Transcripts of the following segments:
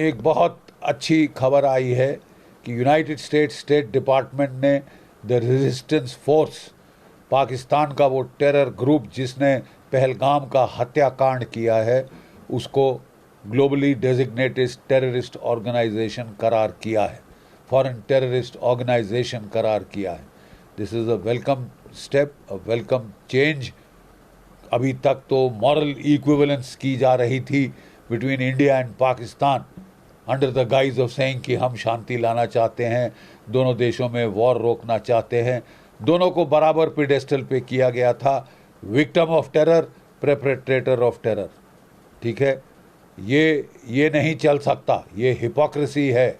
एक बहुत अच्छी खबर आई है कि यूनाइटेड स्टेट्स स्टेट डिपार्टमेंट ने द रेजिस्टेंस फोर्स, पाकिस्तान का वो टेरर ग्रुप जिसने पहलगाम का हत्याकांड किया है, उसको ग्लोबली डेजिग्नेटेड टेररिस्ट ऑर्गेनाइजेशन करार किया है, फॉरेन टेररिस्ट ऑर्गेनाइजेशन करार किया है। This is a welcome step, a welcome change. अभी तक तो मॉरल इक्विवेलेंस की जा रही थी between India and Pakistan under the guys of saying कि हम शांति लाना चाहते हैं, दोनों देशों में वॉर रोकना चाहते हैं। दोनों को बराबर पेडेस्टल पे किया गया था, victim of terror, perpetrator of terror. ठीक है, ये नहीं चल सकता, ये हिपोक्रेसी है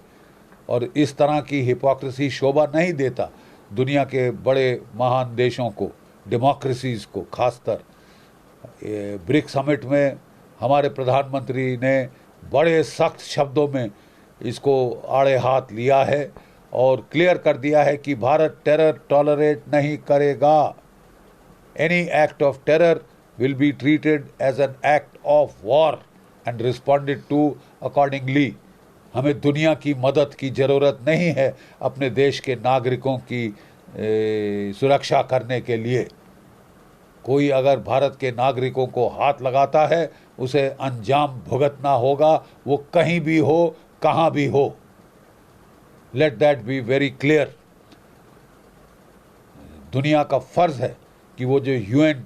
और इस तरह की हिपोक्रेसी शोभा नहीं देता दुनिया के बड़े महान देशों को, डेमोक्रेसीज़ को। खासतर ब्रिक समिट में हमारे प्रधानमंत्री ने बड़े सख्त शब्दों में इसको आड़े हाथ लिया है और क्लियर कर दिया है कि भारत टेरर टॉलरेट नहीं करेगा। Any act of terror will be treated as an act of war and responded to accordingly. हमें दुनिया की मदद की ज़रूरत नहीं है अपने देश के नागरिकों की सुरक्षा करने के लिए। कोई अगर भारत के नागरिकों को हाथ लगाता है उसे अंजाम भुगतना होगा, वो कहीं भी हो, कहाँ भी हो। Let that be very clear. दुनिया का फ़र्ज़ है कि वो जो यूएन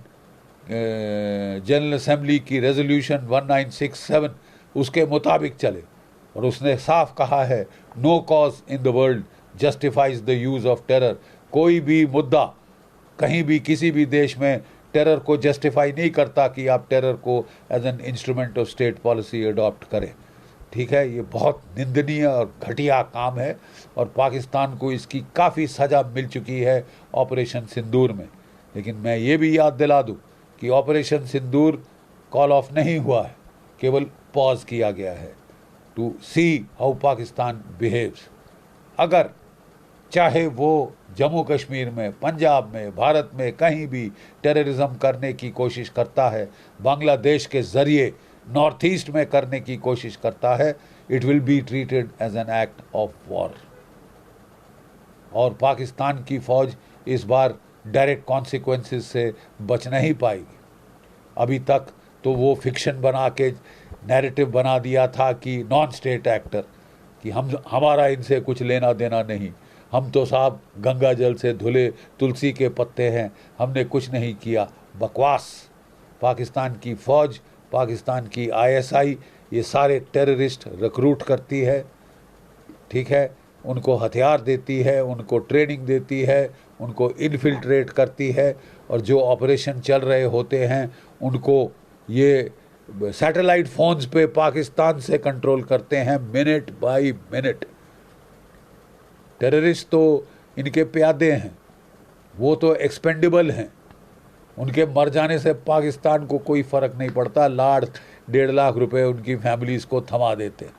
जनरल असेंबली की रेजोल्यूशन 1967 उसके मुताबिक चले। और उसने साफ कहा है, no cause in the world justifies the use of terror. कोई भी मुद्दा कहीं भी किसी भी देश में टेरर को जस्टिफाई नहीं करता कि आप टेरर को as an instrument of state policy adopt करें। ठीक है, ये बहुत निंदनीय और घटिया काम है और पाकिस्तान को इसकी काफ़ी सज़ा मिल चुकी है ऑपरेशन सिंदूर में। लेकिन मैं ये भी याद दिला दूँ कि ऑपरेशन सिंदूर कॉल ऑफ नहीं हुआ है, केवल पॉज किया गया है to see how Pakistan behaves. अगर चाहे वो जम्मू कश्मीर में, पंजाब में, भारत में कहीं भी टेररिज्म करने की कोशिश करता है, बांग्लादेश के ज़रिए नॉर्थ ईस्ट में करने की कोशिश करता है, it will be treated as an act of war. और पाकिस्तान की फ़ौज इस बार डायरेक्ट कॉन्सिक्वेंसेस से बच नहीं पाएगी। अभी तक तो वो फिक्शन बना के नैरेटिव बना दिया था कि नॉन स्टेट एक्टर, कि हमारा इनसे कुछ लेना देना नहीं, हम तो साहब गंगा जल से धुले तुलसी के पत्ते हैं, हमने कुछ नहीं किया। बकवास। पाकिस्तान की फ़ौज, पाकिस्तान की आईएसआई ये सारे टेररिस्ट रिक्रूट करती है। ठीक है, उनको हथियार देती है, उनको ट्रेनिंग देती है, उनको इन्फिल्ट्रेट करती है और जो ऑपरेशन चल रहे होते हैं उनको ये सैटेलाइट फ़ोन्स पे पाकिस्तान से कंट्रोल करते हैं मिनट बाय मिनट। टेररिस्ट तो इनके प्यादे हैं, वो तो एक्सपेंडेबल हैं, उनके मर जाने से पाकिस्तान को कोई फ़र्क नहीं पड़ता। 1.5 लाख रुपए उनकी फैमिलीज़ को थमा देते हैं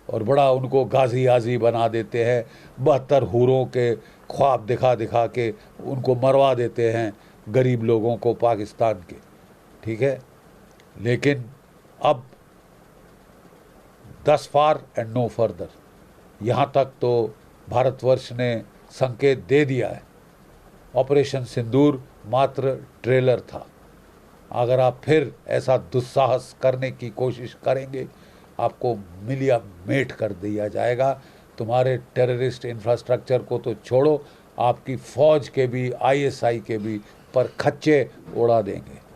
और बड़ा उनको गाजी आजी बना देते हैं। 72 हूरों के ख्वाब दिखा दिखा के उनको मरवा देते हैं, गरीब लोगों को पाकिस्तान के। ठीक है, लेकिन अब दस फार एंड नो फर्दर। यहाँ तक तो भारतवर्ष ने संकेत दे दिया है। ऑपरेशन सिंदूर मात्र ट्रेलर था। अगर आप फिर ऐसा दुस्साहस करने की कोशिश करेंगे, आपको मिलिया मेट कर दिया जाएगा। तुम्हारे टेररिस्ट इंफ्रास्ट्रक्चर को तो छोड़ो, आपकी फ़ौज के भी, आईएसआई के भी पर खच्चे उड़ा देंगे।